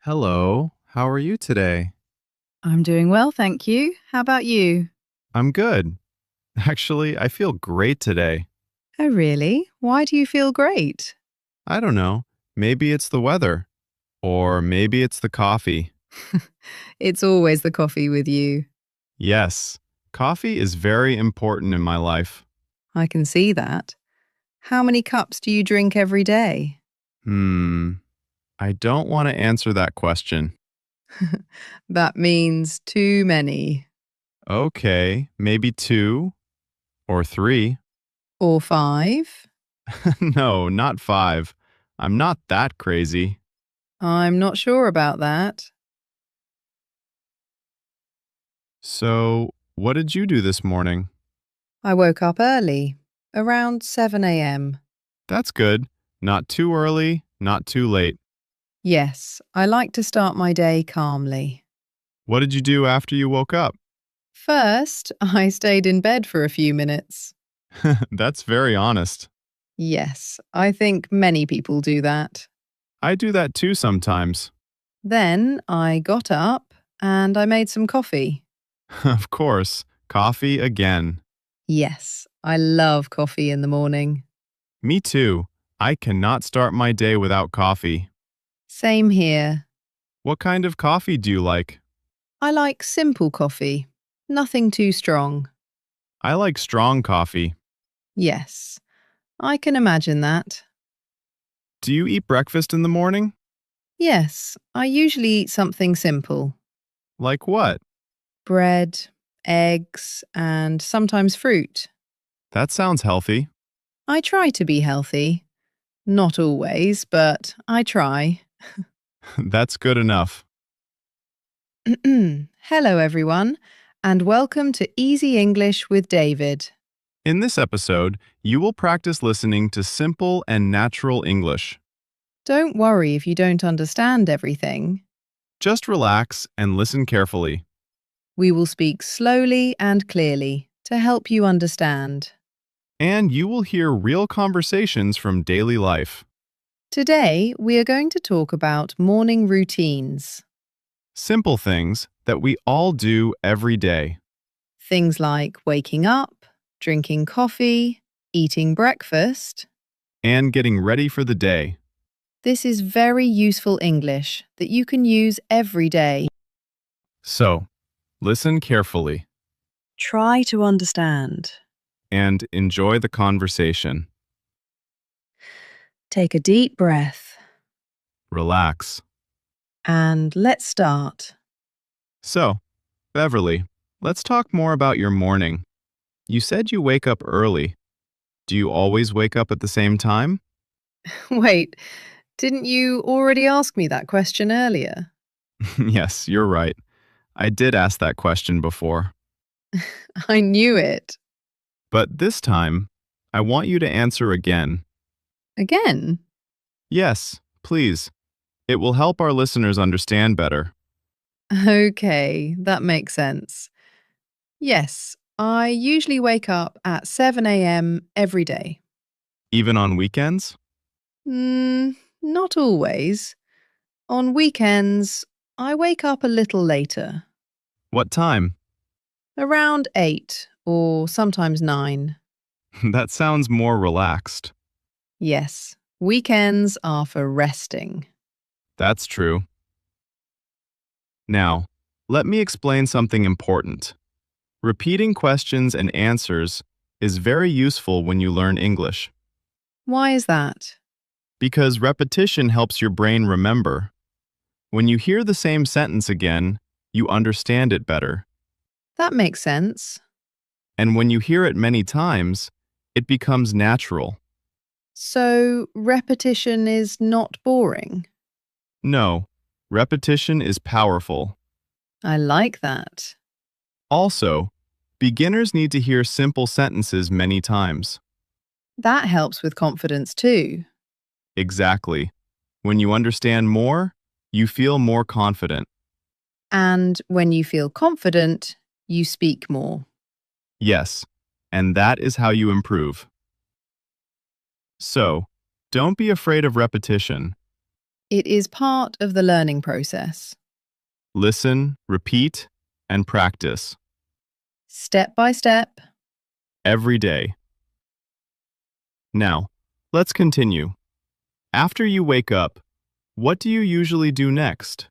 Hello, how are you today? I'm doing well, thank you. How about you? I'm good. Actually, I feel great today. Oh, really? Why do you feel great? I don't know. Maybe it's the weather, or maybe it's the coffee. It's always the coffee with you. Yes, coffee is very important in my life. I can see that. How many cups do you drink every day? Hmm, I don't want to answer that question. That means too many. Okay, maybe two or three. Or five? No, not five. I'm not that crazy. I'm not sure about that. So, what did you do this morning? I woke up early, around 7 a.m. That's good. Not too early, not too late. Yes, I like to start my day calmly. What did you do after you woke up? First, I stayed in bed for a few minutes. That's very honest. Yes, I think many people do that. I do that too sometimes. Then I got up and I made some coffee. Of course, coffee again. Yes, I love coffee in the morning. Me too. I cannot start my day without coffee. Same here. What kind of coffee do you like? I like simple coffee, nothing too strong. I like strong coffee. Yes, I can imagine that. Do you eat breakfast in the morning? Yes, I usually eat something simple Like what? bread, eggs, and sometimes fruit. That sounds healthy. I try to be healthy. Not always, but I try. That's good enough. Hello, everyone, and welcome to Easy English with David. In this episode, you will practice listening to simple and natural English. Don't worry if you don't understand everything. Just relax and listen carefully. We will speak slowly and clearly to help you understand. And you will hear real conversations from daily life. Today, we are going to talk about morning routines. Simple things that we all do every day. Things like waking up, drinking coffee, eating breakfast. And getting ready for the day. This is very useful English that you can use every day. So, listen carefully Try to understand. and enjoy the conversation. Take a deep breath Relax. and let's start. So, Beverly, let's talk more about your morning. You said you wake up early. Do you always wake up at the same time? Wait, didn't you already ask me that question earlier? Yes, you're right. I did ask that question before. I knew it. But this time, I want you to answer again. Again? Yes, please. It will help our listeners understand better. Okay, that makes sense. Yes, I usually wake up at 7 a.m. every day. Even on weekends? Not always. On weekends, I wake up a little later, What time? around 8 or sometimes 9. That sounds more relaxed. Yes, weekends are for resting. That's true. Now, let me explain something important. Repeating questions and answers is very useful when you learn English Why is that? because repetition helps your brain remember. When you hear the same sentence again, you understand it better. That makes sense. And when you hear it many times, it becomes natural. So, repetition is not boring. No, repetition is powerful. I like that. Also, beginners need to hear simple sentences many times. That helps with confidence too. Exactly. When you understand more, you feel more confident. And when you feel confident, you speak more. Yes, and that is how you improve. So, don't be afraid of repetition. It is part of the learning process. Listen, repeat, and practice Step by step. every day. Now, let's continue. After you wake up, what do you usually do next?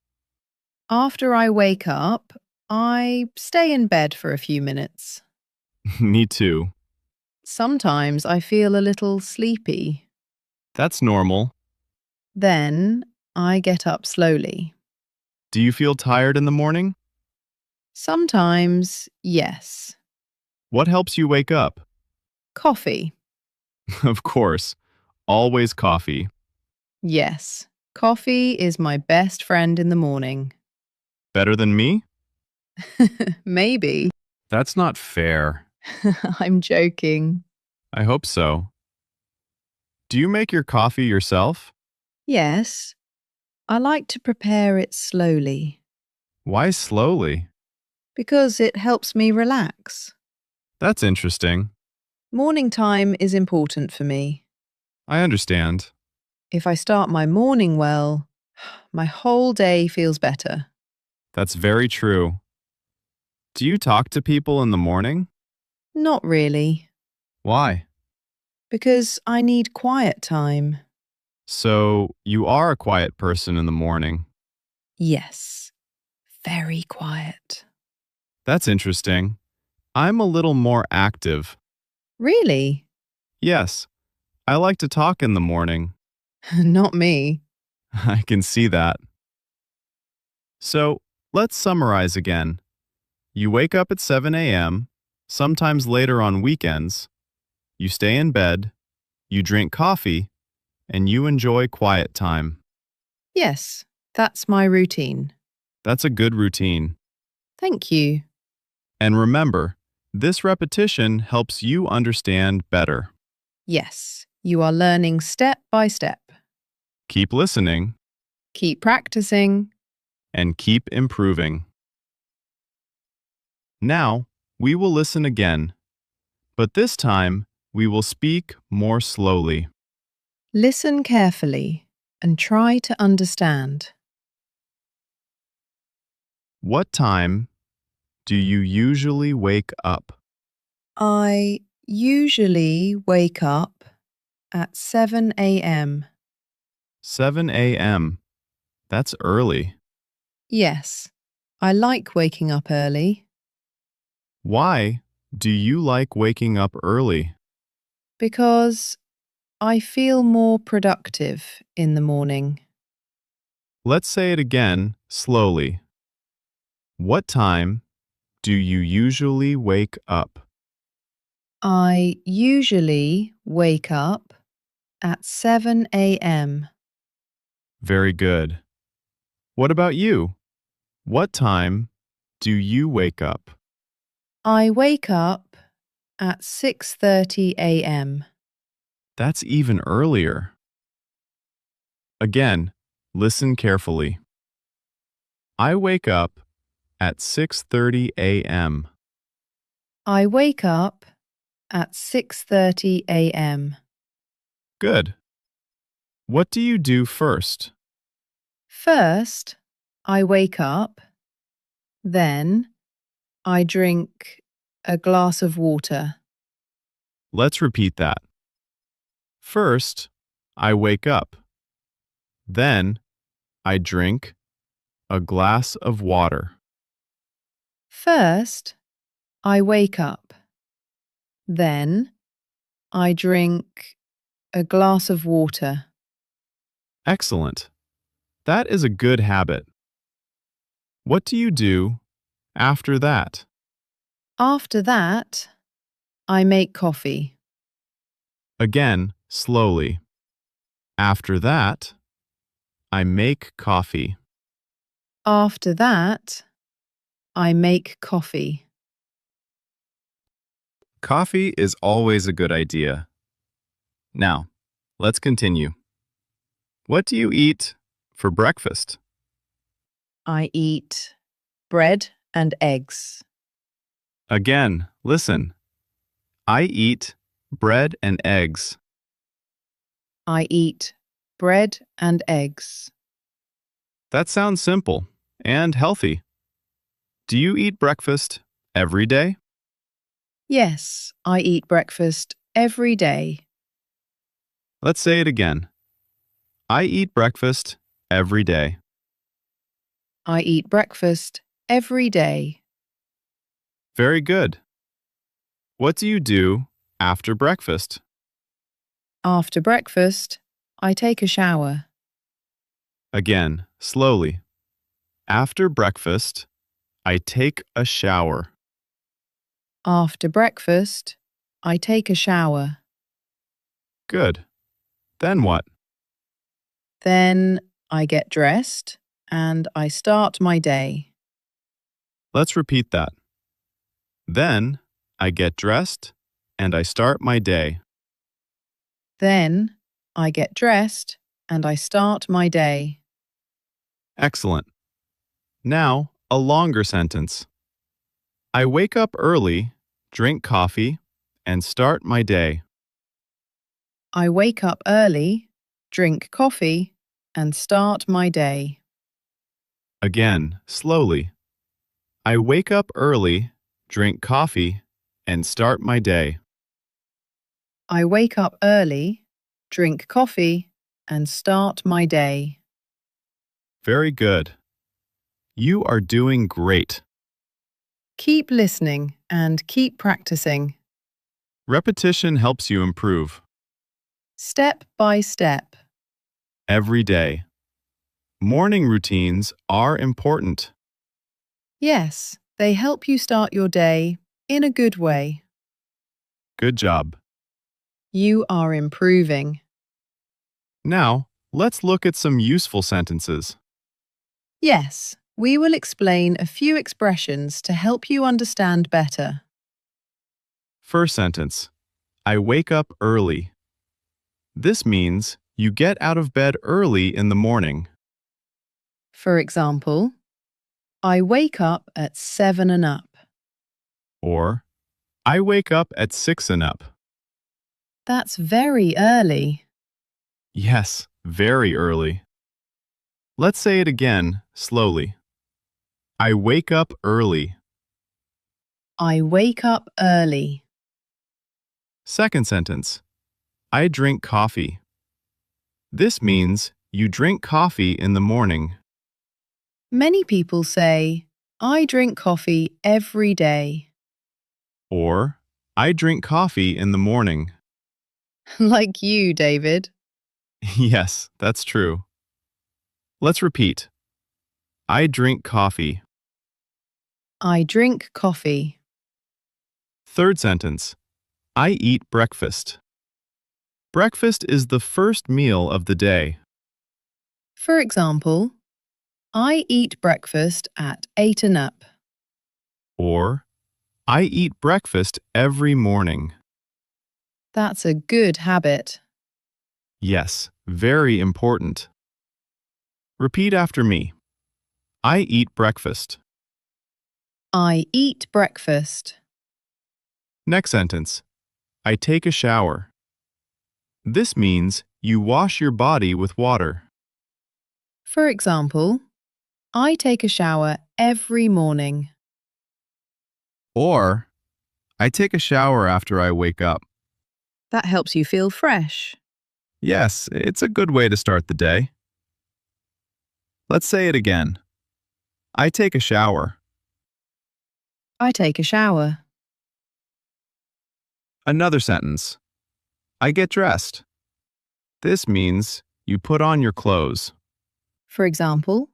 After I wake up, I stay in bed for a few minutes. Me too. Sometimes I feel a little sleepy. That's normal. Then I get up slowly. Do you feel tired in the morning? Sometimes, yes. What helps you wake up? Coffee. Of course, always coffee. Yes. Coffee is my best friend in the morning. Better than me? Maybe. That's not fair. I'm joking. I hope so. Do you make your coffee yourself? Yes. I like to prepare it slowly Why slowly? because it helps me relax. That's interesting. Morning time is important for me. I understand. If I start my morning well, my whole day feels better. That's very true. Do you talk to people in the morning? Not really, Why? because I need quiet time. So, you are a quiet person in the morning. Yes, very quiet. That's interesting. I'm a little more active. Really? Yes, I like to talk in the morning. Not me. I can see that. So, let's summarize again. You wake up at 7 a.m., sometimes later on weekends. You stay in bed, you drink coffee, and you enjoy quiet time. Yes, that's my routine. That's a good routine. Thank you. And remember, this repetition helps you understand better. Yes, you are learning step by step. Keep listening Keep practicing. and keep improving. Now, we will listen again, but this time we will speak more slowly. Listen carefully and try to understand. What time do you usually wake up? I usually wake up at 7 a.m. 7 a.m. That's early. Yes, I like waking up early Why do you like waking up early? because I feel more productive in the morning. Let's say it again slowly. What time do you usually wake up? I usually wake up at 7 a.m. Very good. What about you? What time do you wake up? I wake up at 6:30 a.m. That's even earlier. Again, listen carefully. I wake up at 6:30 a.m. I wake up at 6:30 a.m. Good. What do you do first? First, I wake up, then I drink a glass of water. Let's repeat that. First, I wake up. Then, I drink a glass of water. First, I wake up, then I drink a glass of water. Excellent. That is a good habit. What do you do after that? After that, I make coffee. Again, slowly. After that, I make coffee. After that, I make coffee. Coffee is always a good idea. Now, let's continue. What do you eat for breakfast? I eat bread and eggs. Again, listen. I eat bread and eggs. I eat bread and eggs. That sounds simple and healthy. Do you eat breakfast every day? Yes, I eat breakfast every day. Let's say it again. I eat breakfast every day. I eat breakfast every day. Very good. What do you do after breakfast? After breakfast, I take a shower. Again, slowly. After breakfast, I take a shower. After breakfast, I take a shower. Good. Then what? Then I get dressed and I start my day. Let's repeat that. Then I get dressed and I start my day. Then I get dressed and I start my day. Excellent. Now, a longer sentence. I wake up early, drink coffee, and start my day. I wake up early, drink coffee, and start my day. Again, slowly. I wake up early, drink coffee, and start my day. I wake up early, drink coffee, and start my day. Very good. You are doing great. Keep listening and keep practicing. Repetition helps you improve Step by step. every day. Morning routines are important. Yes, they help you start your day in a good way. Good job. You are improving. Now, let's look at some useful sentences. Yes, we will explain a few expressions to help you understand better. First sentence. I wake up early. This means you get out of bed early in the morning. For example, I wake up at 7 and up. Or, I wake up at 6 and up. That's very early. Yes, very early. Let's say it again, slowly. I wake up early. I wake up early. Second sentence. I drink coffee. This means you drink coffee in the morning. Many people say, I drink coffee every day. Or, I drink coffee in the morning. Like you, David. Yes, that's true. Let's repeat. I drink coffee. I drink coffee. Third sentence. I eat breakfast. Breakfast is the first meal of the day. For example, I eat breakfast at 8 and up. Or, I eat breakfast every morning. That's a good habit. Yes, very important. Repeat after me. I eat breakfast. I eat breakfast. Next sentence. I take a shower. This means you wash your body with water. For example, I take a shower every morning. Or, I take a shower after I wake up. That helps you feel fresh. Yes, it's a good way to start the day. Let's say it again. I take a shower. I take a shower. Another sentence. I get dressed. This means you put on your clothes. For example,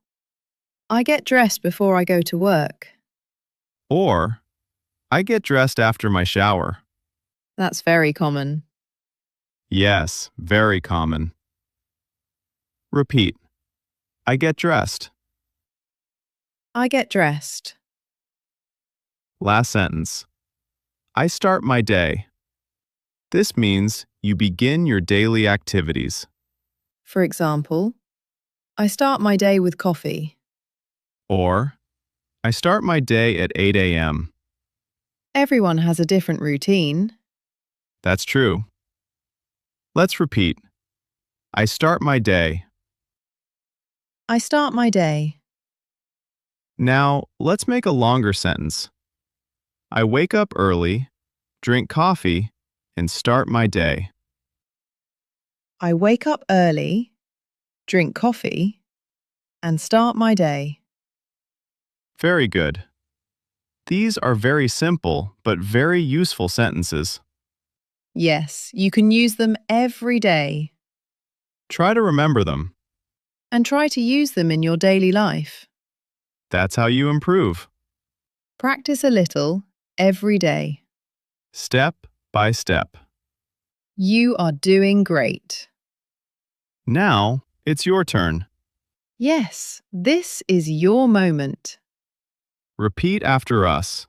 I get dressed before I go to work. Or, I get dressed after my shower. That's very common. Yes, very common. Repeat. I get dressed. I get dressed. Last sentence. I start my day. This means you begin your daily activities. For example, I start my day with coffee. Or, I start my day at 8 a.m. Everyone has a different routine. That's true. Let's repeat. I start my day. I start my day. Now, let's make a longer sentence. I wake up early, drink coffee, and start my day. I wake up early, drink coffee, and start my day. Very good. These are very simple but very useful sentences. Yes, you can use them every day Try to remember them. and try to use them in your daily life. That's how you improve, Practice a little every day. step by step. You are doing great. Now, it's your turn. Yes, this is your moment. Repeat after us.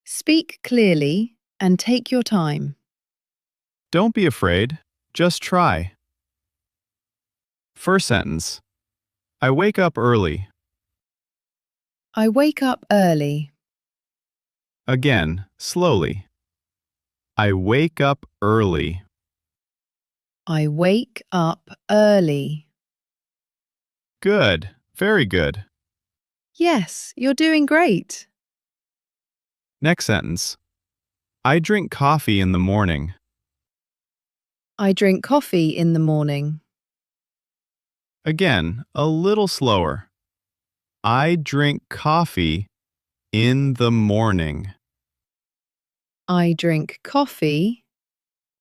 Speak clearly and take your time. Don't be afraid, just try. First sentence. I wake up early. I wake up early. Again, slowly. I wake up early. I wake up early. Good, very good. Yes, you're doing great. Next sentence. I drink coffee in the morning. I drink coffee in the morning. Again, a little slower. I drink coffee in the morning. I drink coffee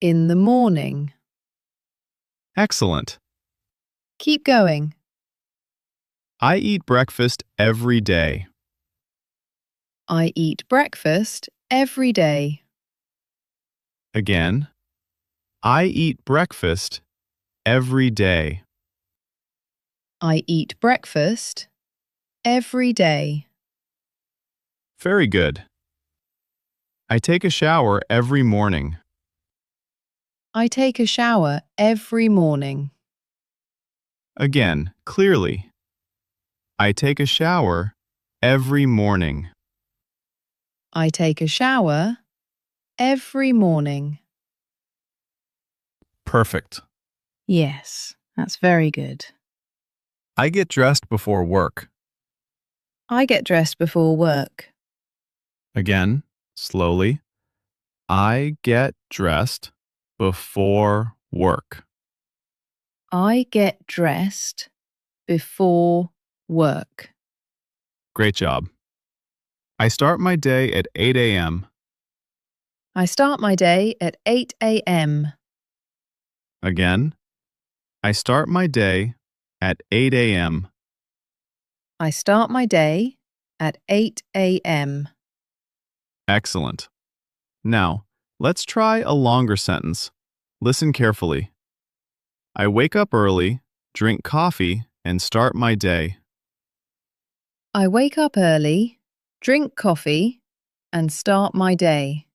in the morning. Excellent. Keep going. I eat breakfast every day. I eat breakfast every day. Again, I eat breakfast every day. I eat breakfast every day. Very good. I take a shower every morning. I take a shower every morning. Again, clearly. I take a shower every morning. I take a shower every morning. Perfect. Yes, that's very good. I get dressed before work. I get dressed before work. Again, slowly. I get dressed before work. I get dressed before work. Great job. I start my day at 8 a.m. I start my day at 8 a.m. Again, I start my day at 8 a.m. I start my day at 8 a.m. Excellent. Now, let's try a longer sentence. Listen carefully. I wake up early, drink coffee, and start my day. I wake up early, drink coffee, and start my day.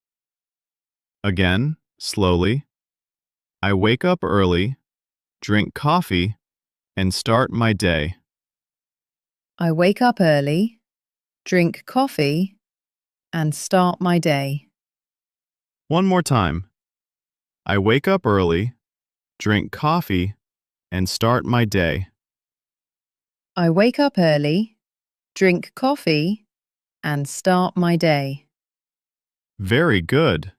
Again, slowly. I wake up early, drink coffee, and start my day. I wake up early, drink coffee, and start my day. One more time. I wake up early, drink coffee, and start my day. I wake up early, drink coffee, and start my day. Very good.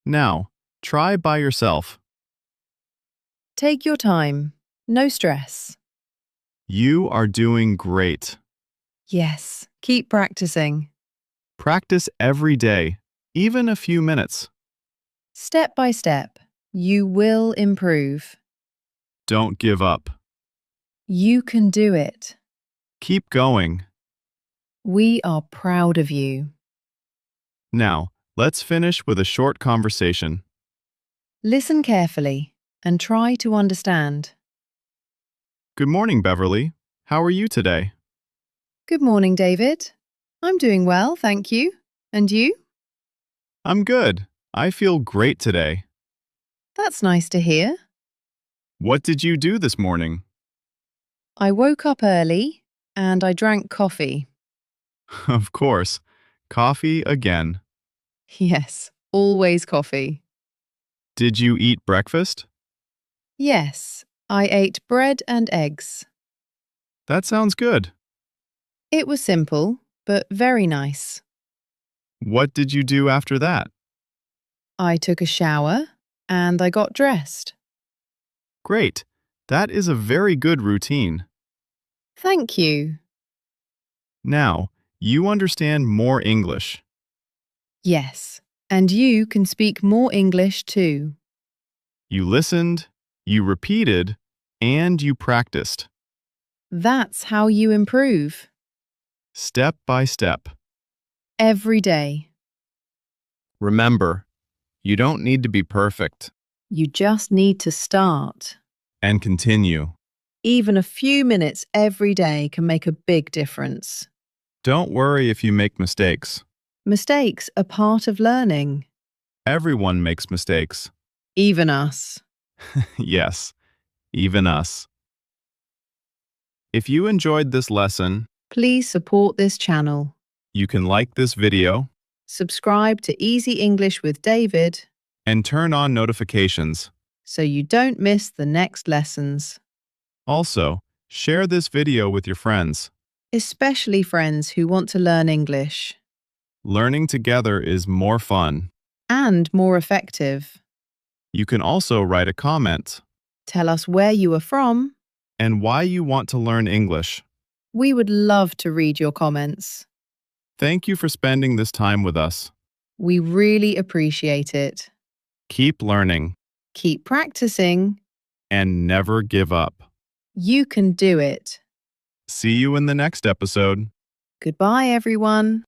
Now, try by yourself. Take your time, no stress. You are doing great. Yes, keep practicing. Practice every day, even a few minutes. Step by step, you will improve. Don't give up. You can do it. Keep going. We are proud of you. Now, let's finish with a short conversation. Listen carefully and try to understand. Good morning, Beverly. How are you today? Good morning, David. I'm doing well, thank you. And you? I'm good. I feel great today. That's nice to hear. What did you do this morning? I woke up early and I drank coffee. Of course. Coffee again. Yes, always coffee. Did you eat breakfast? Yes, I ate bread and eggs. That sounds good. It was simple, but very nice. What did you do after that? I took a shower and I got dressed. Great. That is a very good routine. Thank you. Now, you understand more English. Yes, and you can speak more English too. You listened, you repeated, and you practiced. That's how you improve. Step by step. Every day. Remember, you don't need to be perfect. You just need to start. And continue. Even a few minutes every day can make a big difference. Don't worry if you make mistakes. Mistakes are part of learning. Everyone makes mistakes. Even us. Yes, even us. If you enjoyed this lesson, Please support this channel. you can like this video Subscribe to Easy English with David and turn on notifications. so you don't miss the next lessons, Also, share this video with your friends. especially friends who want to learn English Learning together is more fun. and more effective. You can also write a comment Tell us where you are from. and why you want to learn English. We would love to read your comments. Thank you for spending this time with us. We really appreciate it. Keep learning Keep practicing. and never give up. You can do it. See you in the next episode. Goodbye, everyone.